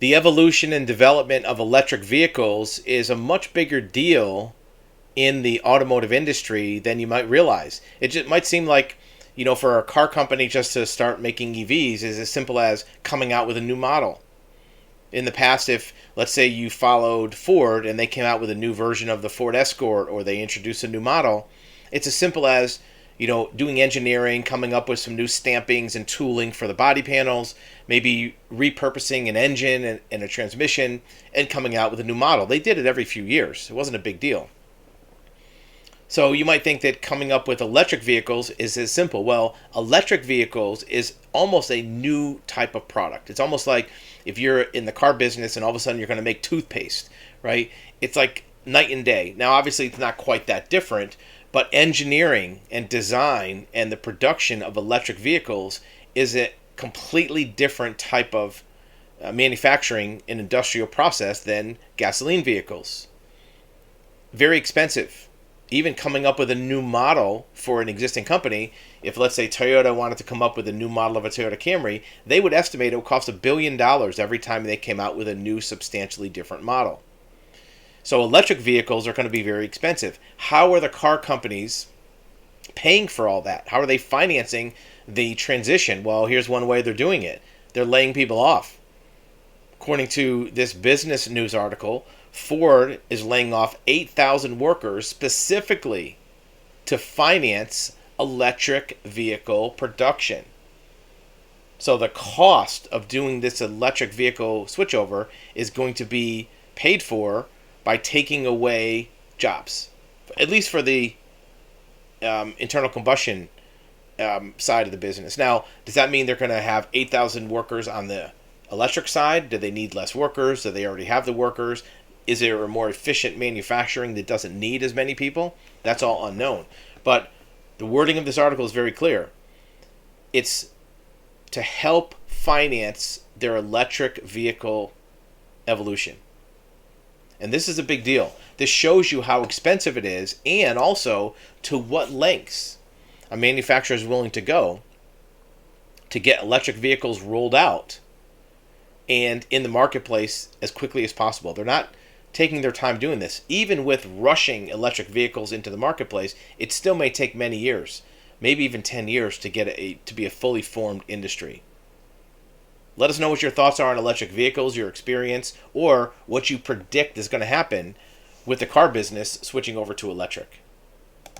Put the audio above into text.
The evolution and development of electric vehicles is a much bigger deal in the automotive industry than you might realize. It just might seem like, for a car company just to start making EVs is as simple as coming out with a new model. In the past, if, let's say, you followed Ford and they came out with a new version of the Ford Escort or they introduced a new model, it's as simple as, doing engineering, coming up with some new stampings and tooling for the body panels, maybe repurposing an engine and a transmission, and coming out with a new model. They did it every few years. It wasn't a big deal. So you might think that coming up with electric vehicles is as simple. Well, electric vehicles is almost a new type of product. It's almost like if you're in the car business and all of a sudden you're going to make toothpaste, right? It's like night and day. Now, obviously, it's not quite that different, but engineering and design and the production of electric vehicles is a completely different type of manufacturing and industrial process than gasoline vehicles. Very expensive. Even coming up with a new model for an existing company, if let's say Toyota wanted to come up with a new model of a Toyota Camry, they would estimate it would cost $1 billion every time they came out with a new substantially different model. So electric vehicles are going to be very expensive. How are the car companies paying for all that? How are they financing the transition? Well, here's one way they're doing it. They're laying people off. According to this business news article, Ford is laying off 8,000 workers specifically to finance electric vehicle production. So the cost of doing this electric vehicle switchover is going to be paid for by taking away jobs, at least for the internal combustion side of the business. Now, does that mean they're going to have 8,000 workers on the electric side? Do they need less workers? Do they already have the workers? Is there a more efficient manufacturing that doesn't need as many people? That's all unknown. But the wording of this article is very clear. It's to help finance their electric vehicle evolution. And this is a big deal. This shows you how expensive it is and also to what lengths a manufacturer is willing to go to get electric vehicles rolled out and in the marketplace as quickly as possible. They're not taking their time doing this. Even with rushing electric vehicles into the marketplace, it still may take many years, maybe even 10 years to get to be a fully formed industry. Let us know what your thoughts are on electric vehicles, your experience, or what you predict is going to happen with the car business switching over to electric.